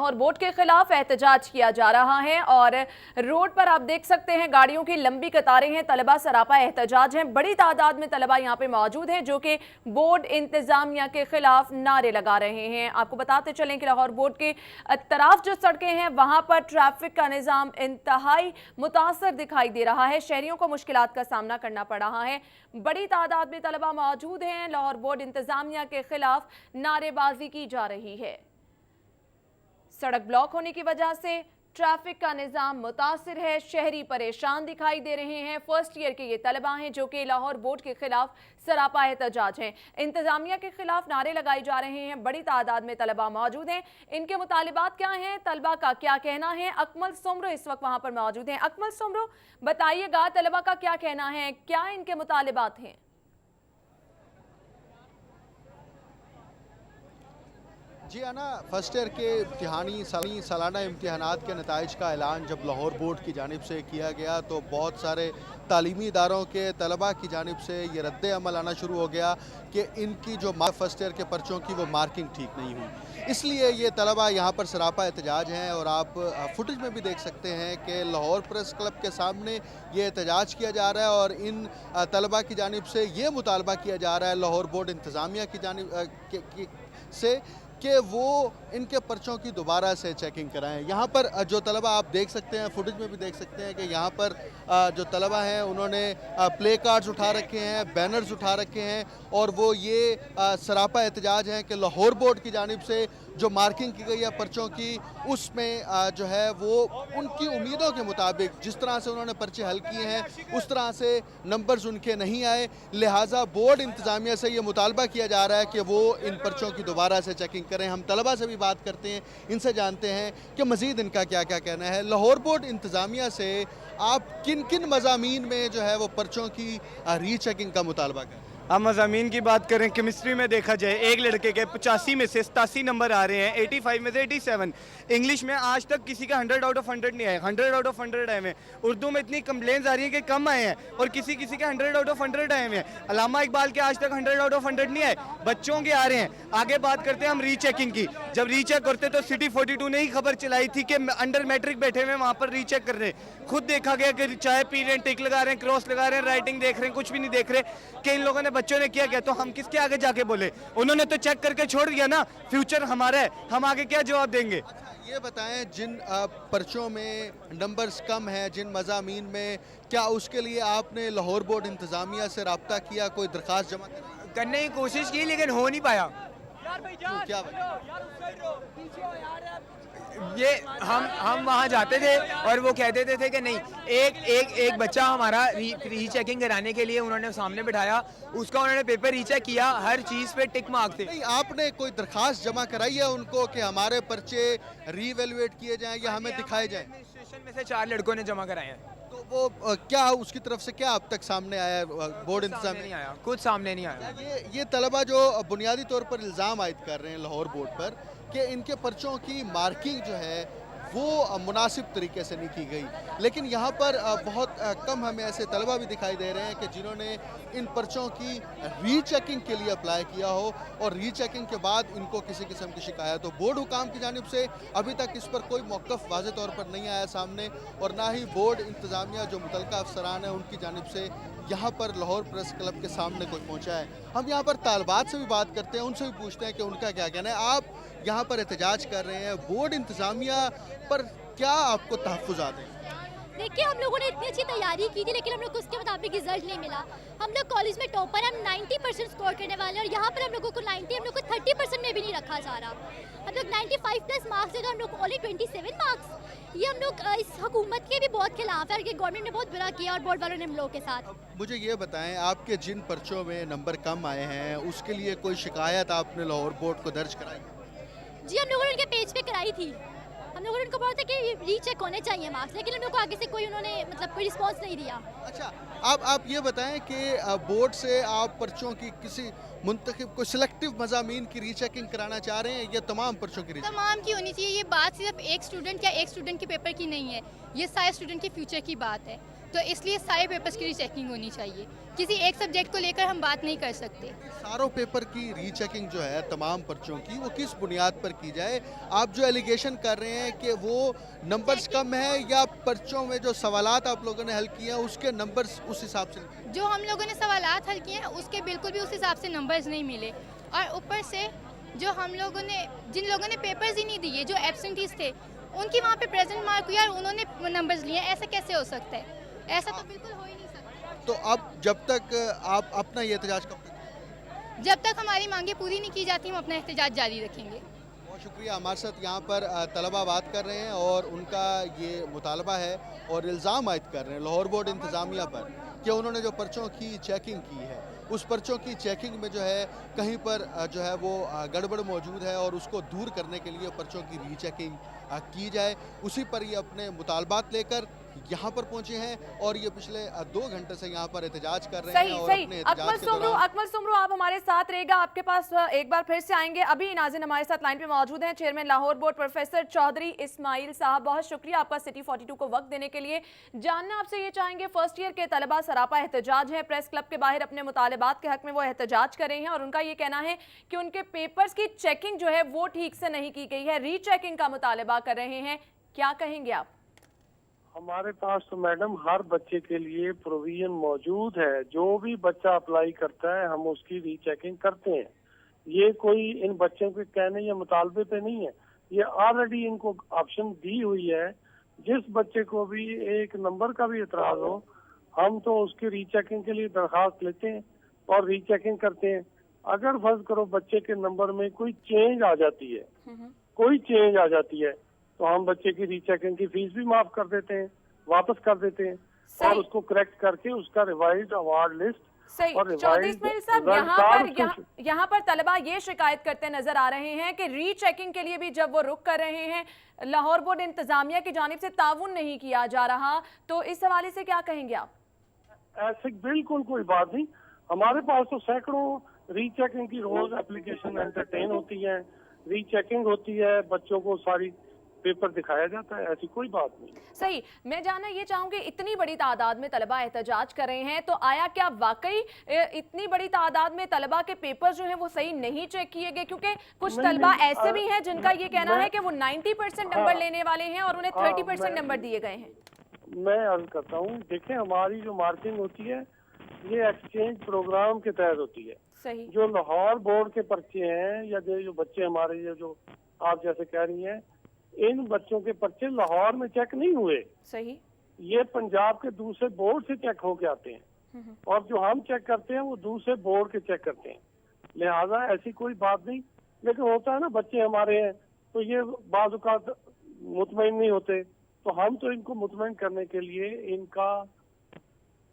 Lahore board के खिलाफ एहतजाज किया जा रहा है और रोड पर आप देख सकते हैं गाड़ियों की लंबी कतारें हैं। तलबा सरापा एहतजाज हैं। बड़ी तादाद में तलबा यहां पे मौजूद हैं जो कि बोर्ड इंतजामिया के खिलाफ नारे लगा रहे हैं। आपको बताते चलें कि लाहौर बोर्ड के तरफ जो सड़कें हैं वहां पर ट्रैफिक का निज़ाम इंतहाई मुतासर दिखाई दे रहा है। शहरियों को मुश्किलात का सामना करना पड़ रहा है। बड़ी तादाद में तलबा मौजूद हैं। लाहौर बोर्ड इंतजामिया के खिलाफ नारेबाजी की जा रही है। सड़क ब्लॉक होने की वजह से ट्रैफिक का निज़ाम मुतासिर है। शहरी परेशान दिखाई दे रहे हैं। फर्स्ट ईयर के ये तलबा हैं जो कि लाहौर बोर्ड के खिलाफ सरापा एहतजाज हैं। इंतजामिया के खिलाफ नारे लगाए जा रहे हैं। बड़ी तादाद में तलबा मौजूद हैं। इनके मुतालिबात क्या हैं, तलबा का क्या कहना है, अकमल सुमरो इस वक्त वहां पर मौजूद हैं। अकमल सुमरो, बताइएगा तलबा का क्या कहना है, क्या इनके मुतालिबात हैं? जी आना, फर्स्ट ईयर के सालाना इम्तिहानात के नताइज का ऐलान जब लाहौर बोर्ड की जानिब से किया गया तो बहुत सारे तालीमी इदारों के तलबा की जानिब से ये रद्द अमल आना शुरू हो गया कि इनकी जो फर्स्ट ईयर के पर्चों की वो मार्किंग ठीक नहीं हुई। इसलिए ये तलबा यहाँ पर सरापा एहतजाज हैं और आप फुटेज में भी देख सकते हैं कि लाहौर प्रेस क्लब के सामने ये एहतजाज किया जा रहा है और इन तलबा की जानिब से ये मुतालबा किया जा रहा है लाहौर बोर्ड इंतज़ामिया की जानिब से कि वो इनके पर्चों की दोबारा से चेकिंग कराएं। यहाँ पर जो तलबा आप देख सकते हैं, फुटेज में भी देख सकते हैं कि यहाँ पर जो तलबा हैं उन्होंने प्ले कार्ड्स उठा रखे हैं, बैनर्स उठा रखे हैं और वो ये सरापा एहतजाज हैं कि लाहौर बोर्ड की जानिब से जो मार्किंग की गई है पर्चों की उसमें जो है वो उनकी उम्मीदों के मुताबिक जिस तरह से उन्होंने पर्चे हल किए हैं उस तरह से नंबर्स उनके नहीं आए। लिहाजा बोर्ड इंतज़ामिया से ये मुतालबा किया जा रहा है कि वो इन पर्चों की दोबारा से चेकिंग करें। हम तलबा से भी बात करते हैं, इनसे जानते हैं कि मज़ीद इनका क्या क्या कहना है। लाहौर बोर्ड इंतज़ामिया से आप किन किन मज़ामीन में जो है वो पर्चों की रीचेकिंग का मुतालबा करें? हम मज़ामीन की बात करें, केमिस्ट्री में देखा जाए एक लड़के के 85 में से 87 नंबर आ रहे हैं, 85 में से 87। इंग्लिश में आज तक किसी का 100 आउट ऑफ 100 नहीं आए, 100 आउट ऑफ 100 आए हैं। उर्दू में इतनी कंप्लेंट्स आ रही हैं कि कम आए हैं और किसी किसी के 100 आउट ऑफ 100 आए हैं। अल्लामा इकबाल के आज तक 100 आउट ऑफ 100 नहीं आए, बच्चों के आ रहे हैं। आगे बात करते हैं हम रीचेकिंग की। जब रीचेक करते तो सिटी 42 ने ही खबर चलाई थी कि अंडर मैट्रिक बैठे हुए वहाँ पर रीचेक कर रहे हैं। खुद देखा गया कि चाय पी रहे हैं, टिक लगा रहे हैं, क्रॉस लगा रहे हैं, राइटिंग देख रहे हैं, कुछ भी नहीं देख रहे कि इन लोगों ने बच्चों ने किया गया। तो हम किसके आगे जाके बोले? उन्होंने तो चेक करके छोड़ दिया ना, फ्यूचर हमारा है, हम आगे क्या जवाब देंगे? अच्छा, ये बताएं जिन पर्चों में नंबर्स कम हैं, जिन मज़ामीन में, क्या उसके लिए आपने लाहौर बोर्ड इंतज़ामिया से रब्ता किया, कोई दरख्वास्त जमा करने की कोशिश की लेकिन हो नहीं पाया? क्या ये हम वहाँ जाते थे और वो कहते थे कि नहीं, एक बच्चा हमारा रीचेकिंग कराने के लिए उन्होंने सामने बिठाया, उसका उन्होंने पेपर रीचेक किया, हर चीज़ पे टिक मार्क थे। नहीं, आपने कोई दरखास्त जमा कराई है उनको कि हमारे पर्चे रीवैल्यूएट किए जाएं या हमें दिखाए जाएं? एडमिनिस्ट्रेशन में से 4 लड़कों ने जमा कराए हैं। तो वो क्या उसकी तरफ से क्या अब तक सामने आया? बोर्ड इंतजाम नहीं आया, कुछ सामने नहीं आया। ये तलबा जो बुनियादी तौर पर इल्ज़ाम आयद कर रहे हैं लाहौर बोर्ड पर कि इनके पर्चों की मार्किंग जो है वो मुनासिब तरीके से नहीं की गई, लेकिन यहाँ पर बहुत कम हमें ऐसे तलबा भी दिखाई दे रहे हैं कि जिन्होंने इन पर्चों की रीचेकिंग के लिए अप्लाई किया हो और रीचेकिंग के बाद इनको किसी किस्म की शिकायत हो। बोर्ड हुकाम की जानिब से अभी तक इस पर कोई मौक़िफ़ वाज़े तौर पर नहीं आया सामने और ना ही बोर्ड इंतज़ामिया जो मुतल्लिक़ा अफसरान है उनकी जानिब से यहाँ पर लाहौर प्रेस क्लब के सामने कोई पहुँचा है। हम यहाँ पर तालबात से भी बात करते हैं, उनसे भी पूछते हैं कि उनका क्या कहना है। आप यहाँ पर एहतजाज कर रहे हैं, बोर्ड इंतज़ामिया पर क्या आपको तहफ़्फ़ुज़ात हैं? देखिए, हम लोगों ने इतनी अच्छी तैयारी की थी लेकिन हम लोग को उसके मुताबिक रिजल्ट नहीं मिला। हम लोग कॉलेज में टॉपर, हम 90% स्कोर करने वाले हैं और यहाँ पर हम लोगों को 90, हम लोग को 30% में भी नहीं रखा जा रहा। हम लोग 95 प्लस मार्क्स देकर हम लोग ओनली 27 मार्क्स। ये हम लोग इस हुकूमत के भी बहुत खिलाफ है और ये गवर्नमेंट ने बहुत बुरा किया और बोर्ड वालों ने हम लोगों के साथ। मुझे ये बताएं, आपके जिन पर्चों में नंबर कम आए हैं उसके लिए कोई शिकायत आपने लाहौर बोर्ड को दर्ज कराई? जी, हम लोगों ने उनके पेज पे कराई थी। हम लोगों ने उनको बोला था कि रीचेक होने चाहिए मार्क्स, लेकिन हम लोग को आगे से कोई उन्होंने मतलब कोई रिस्पांस नहीं दिया। अच्छा, आप ये बताएं कि बोर्ड से आप पर्चों की किसी मुंतखब को सिलेक्टिव मज़ामीन की रीचेकिंग कराना चाह रहे हैं या तमाम पर्चों की रीचेकिंग? तमाम की होनी चाहिए। ये बात सिर्फ एक स्टूडेंट या एक स्टूडेंट के पेपर की नहीं है, ये सारे स्टूडेंट के फ्यूचर की बात है। तो इसलिए सारे पेपर्स की रीचेकिंग होनी चाहिए। किसी एक सब्जेक्ट को लेकर हम बात नहीं कर सकते। सारों पेपर की रीचेकिंग जो है तमाम पर्चों की, वो किस बुनियाद पर की जाए? आप जो एलिगेशन कर रहे हैं कि वो नंबर्स कम है, या पर्चों में जो सवालात आप लोगों ने हल किए हैं उसके नंबर्स उस हिसाब से? जो हम लोगों ने सवालात हल किए हैं उसके बिल्कुल भी उस हिसाब से नंबर्स नहीं मिले, और ऊपर से जो हम लोगों ने जिन लोगों ने पेपर्स ही नहीं दिए, जो एब्सेंटीज थे, उनकी वहाँ पे प्रेजेंट मार्क हुआ और उन्होंने नंबर्स लिए। ऐसा कैसे हो सकता है? ऐसा तो बिल्कुल हो ही नहीं सकता। तो अब जब तक आप अपना ये एहतजाज कब तक? जब तक हमारी मांगे पूरी नहीं की जाती हम अपना एहतजाज जारी रखेंगे। बहुत शुक्रिया। हमारे साथ यहाँ पर तलबा बात कर रहे हैं और उनका ये मुतालबा है और इल्ज़ाम आयद कर रहे हैं लाहौर बोर्ड इंतज़ामिया पर कि उन्होंने जो पर्चों की चेकिंग की है, उस पर्चों की चेकिंग में जो है कहीं पर जो है वो गड़बड़ मौजूद है और उसको दूर करने के लिए पर्चों की रीचेकिंग की जाए। उसी पर ये अपने मुतालबात लेकर यहाँ पर पहुंचे हैं और ये पिछले 2 घंटे से यहाँ पर एहतजाज कर रहे हैं। सही और सही। अपने एहतजाज के दौरान अकमल सुमरू आप हमारे साथ रहेगा, आपके पास एक बार फिर से आएंगे। अभी नाज़िन हमारे साथ लाइन पे मौजूद हैं, chairman Lahore board professor Chaudhry Ismail साहब। बहुत शुक्रिया आपका सिटी 42 को वक्त देने के लिए। जानना आपसे ये चाहेंगे, फर्स्ट ईयर के तलबा सरापा एहतजाज है, प्रेस क्लब के बाहर अपने मुतालबात के हक में वो एहतजाज कर रहे हैं और उनका ये कहना है कि उनके पेपर्स की चेकिंग जो है वो ठीक से नहीं की गई है, रीचेकिंग का मुतालबा कर रहे हैं। क्या कहेंगे आप? हमारे पास तो मैडम हर बच्चे के लिए प्रोविजन मौजूद है। जो भी बच्चा अप्लाई करता है हम उसकी रीचेकिंग करते हैं। ये कोई इन बच्चों के कहने या मुतालबे पे नहीं है, ये ऑलरेडी इनको ऑप्शन दी हुई है। जिस बच्चे को भी एक नंबर का भी एतराज हो, हम तो उसकी रीचेकिंग के लिए दरखास्त लेते हैं और रीचेकिंग करते हैं। अगर फर्ज करो बच्चे के नंबर में कोई चेंज आ जाती है, तो हम बच्चे की रीचेकिंग की फीस भी माफ कर देते हैं, वापस कर देते हैं और उसको करेक्ट करके उसका रिवाइज्ड अवार्ड लिस्ट सही। और चौधरी इस्माइल साहब, यहाँ पर तलबा ये शिकायत करते नजर आ रहे हैं कि रीचेकिंग के लिए भी जब वो रुक कर रहे हैं, लाहौर बोर्ड इंतजामिया की जानिब से ताउन नहीं किया जा रहा, तो इस हवाले से क्या कहेंगे आप? ऐसे बिल्कुल कोई बात नहीं। हमारे पास तो सैकड़ों रीचेकिंग की रोज एप्लीकेशन एंटरटेन होती है, रीचेकिंग होती है, बच्चों को सारी पेपर दिखाया जाता है, ऐसी कोई बात नहीं। सही। मैं जानना ये चाहूंगी, इतनी बड़ी तादाद में तलबा एहतजाज कर रहे हैं, तो आया क्या वाकई इतनी बड़ी तादाद में तलबा के पेपर जो हैं वो सही नहीं चेक किए गए? क्योंकि कुछ तलबा ऐसे भी हैं जिनका ये कहना है कि वो 90% नंबर लेने वाले हैं और उन्हें 30% नंबर दिए गए हैं। मैं अर्ज करता हूँ, देखें हमारी जो मार्किंग होती है ये एक्सचेंज प्रोग्राम के तहत होती है। सही। जो लाहौर बोर्ड के पर्चे हैं या जो बच्चे हमारे ये जो आप जैसे कह रही हैं, इन बच्चों के पर्चे लाहौर में चेक नहीं हुए। सही। ये पंजाब के दूसरे बोर्ड से चेक होके आते हैं और जो हम चेक करते हैं वो दूसरे बोर्ड के चेक करते हैं। लिहाजा ऐसी कोई बात नहीं, लेकिन होता है ना बच्चे हमारे हैं तो ये बाज़ औक़ात मुतमईन नहीं होते, तो हम तो इनको मुतमईन करने के लिए इनका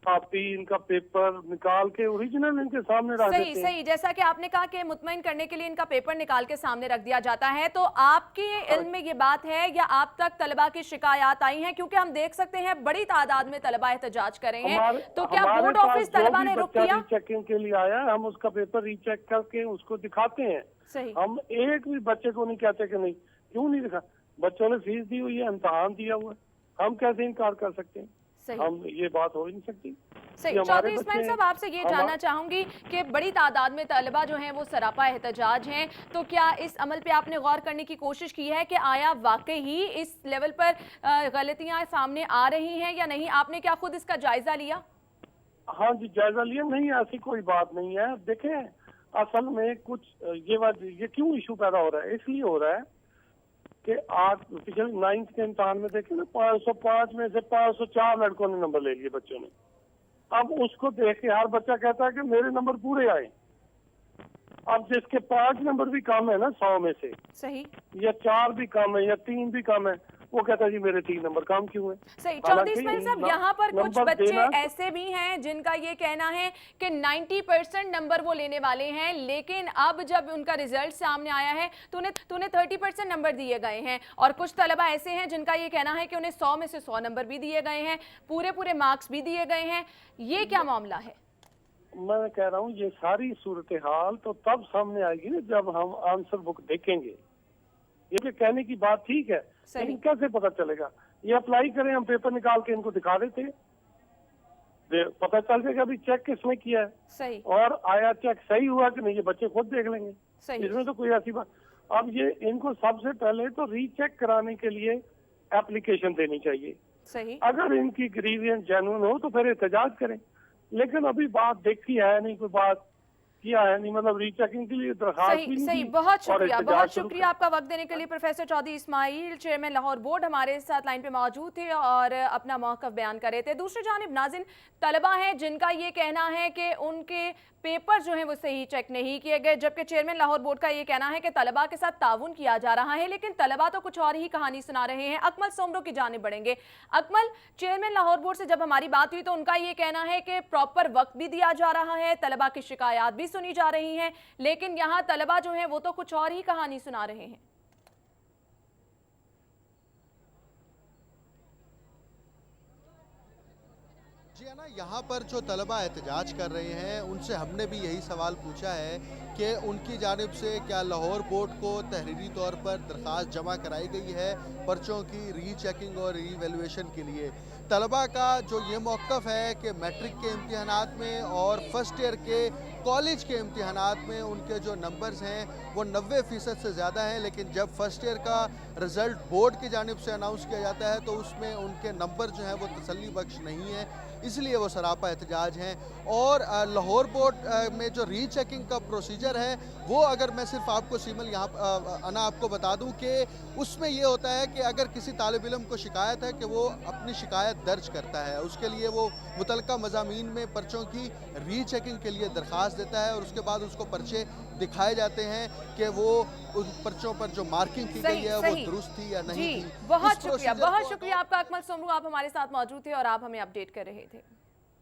कॉपी, इनका पेपर निकाल के ओरिजिनल इनके सामने रख देते हैं। सही। जैसा कि आपने कहा कि मुतमईन करने के लिए इनका पेपर निकाल के सामने रख दिया जाता है, तो आपके इल्म में ये बात है या आप तक तलबा की शिकायत आई है? क्योंकि हम देख सकते हैं बड़ी तादाद में तलबा एहतजाज कर रहे हैं, तो क्या बोर्ड ऑफिस तलबा ने रुक किया? चेकिंग के लिए आया, हम उसका पेपर रीचेक करके उसको दिखाते हैं। सही। हम एक भी बच्चे को नहीं कहते कि नहीं, क्यों नहीं दिखा? बच्चों ने फीस दी हुई है, इम्तहान दिया हुआ है, हम कैसे इनकार कर सकते हैं? हम ये बात हो ही नहीं सकती। सही। चौधरी इस्माइल साहब, आपसे ये जानना चाहूंगी कि बड़ी तादाद में तलबा जो हैं वो सरापा एहतजाज हैं, तो क्या इस अमल पे आपने गौर करने की कोशिश की है कि आया वाकई ही इस लेवल पर गलतियां सामने आ रही हैं या नहीं? आपने क्या खुद इसका जायजा लिया? हाँ जी, जायजा लिया। नहीं, ऐसी कोई बात नहीं है। देखें, असल में कुछ ये क्यों इशू पैदा हो रहा है? इसलिए हो रहा है कि आज पिछले 9th के इम्तहान में देखें ना, 505 में से 504 लड़कों ने नंबर ले लिए बच्चों ने। अब उसको देख के हर बच्चा कहता है कि मेरे नंबर पूरे आए। अब जिसके 5 नंबर भी कम है ना 100 में से, सही, या 4 भी कम है या 3 भी कम है, वो कहता है जी मेरे 3 नंबर कम क्यों है? सही। चौधरी इस्माइल साहब, यहाँ पर कुछ बच्चे ऐसे भी हैं जिनका ये कहना है कि 90% नंबर वो लेने वाले हैं, लेकिन अब जब उनका रिजल्ट सामने आया है तो उन्हें 30% नंबर दिए गए हैं। और कुछ तलबा ऐसे हैं जिनका ये कहना है कि उन्हें 100 में से 100 नंबर भी दिए गए हैं, पूरे मार्क्स भी दिए गए हैं। ये क्या मामला है? मैं कह रहा हूँ ये सारी सूरत हाल तो तब सामने आएगी ना जब हम आंसर बुक देखेंगे। ये कहने की बात ठीक है, लेकिन कैसे पता चलेगा? ये अप्लाई करें, हम पेपर निकाल के इनको दिखा देते हैं। पता चल जाएगा अभी चेक किसने किया है सही और आया चेक सही हुआ कि नहीं, ये बच्चे खुद देख लेंगे। सही इसमें तो कोई ऐसी बात। अब ये इनको सबसे पहले तो रीचेक कराने के लिए एप्लीकेशन देनी चाहिए। सही अगर इनकी ग्रीवियंस जेन्युइन हो तो फिर एहतजाज करें, लेकिन अभी बात देखी है नहीं, कोई बात किया है नहीं, मतलब रीचेकिंग के लिए दरखास्त भी सही नहीं सही दी बहुत और शुक्रिया एहतजाज बहुत शुरू शुक्रिया आपका वक्त देने के लिए। Professor Chaudhry Ismail, chairman Lahore board, हमारे साथ लाइन पे मौजूद थे और अपना मौक़िफ़ बयान कर रहे थे। दूसरी जानिब नाज़िन, तलबा हैं जिनका ये कहना है कि उनके पेपर जो हैं वो सही चेक नहीं किए गए, जबकि चेयरमैन लाहौर बोर्ड का ये कहना है कि तलबा के साथ ताउन किया जा रहा है, लेकिन तलबा तो कुछ और ही कहानी सुना रहे हैं। अकमल सोमरो की जानिब बढ़ेंगे। अकमल, चेयरमैन लाहौर बोर्ड से जब हमारी बात हुई तो उनका ये कहना है कि प्रॉपर वक्त भी दिया जा रहा है, तलबा की शिकायत भी सुनी जा रही हैं, लेकिन यहाँ तलबा जो हैं वो तो कुछ और ही कहानी सुना रहे हैं। जी है ना, यहाँ पर जो तलबा एहतजाज कर रहे हैं उनसे हमने भी यही सवाल पूछा है कि उनकी जानिब से क्या लाहौर बोर्ड को तहरीरी तौर पर दरख्वास्त जमा कराई गई है पर्चों की रीचेकिंग और रीवैल्यूएशन के लिए। तलबा का जो ये मौक़िफ़ है कि मैट्रिक के इम्तिहानात में और फर्स्ट ईयर के कॉलेज के इम्तिहानात में उनके जो नंबर्स हैं वो 90% से ज़्यादा हैं, लेकिन जब फर्स्ट ईयर का रिज़ल्ट बोर्ड की जानिब से अनाउंस किया जाता है तो उसमें उनके नंबर जो हैं वो तसल्ली बख्श नहीं है, इसलिए वो सरापा एहतजाज हैं। और लाहौर बोर्ड में जो रीचेकिंग का प्रोसीजर है वो, अगर मैं सिर्फ आपको सीमल यहाँ अना आपको बता दूं कि उसमें ये होता है कि अगर किसी तालिब इल्म को शिकायत है कि वो अपनी शिकायत दर्ज करता है, उसके लिए वो मुतलका मज़ामीन में पर्चों की रीचेकिंग के लिए दरख्वास्त देता है और उसके बाद उसको पर्चे दिखाए जाते हैं कि वो उन पर्चों पर जो मार्किंग की गई है वो दुरुस्त थी या नहीं थी। बहुत शुक्रिया आपका अकमल सोमरू, आप हमारे साथ मौजूद थे और आप हमें अपडेट कर रहे थे।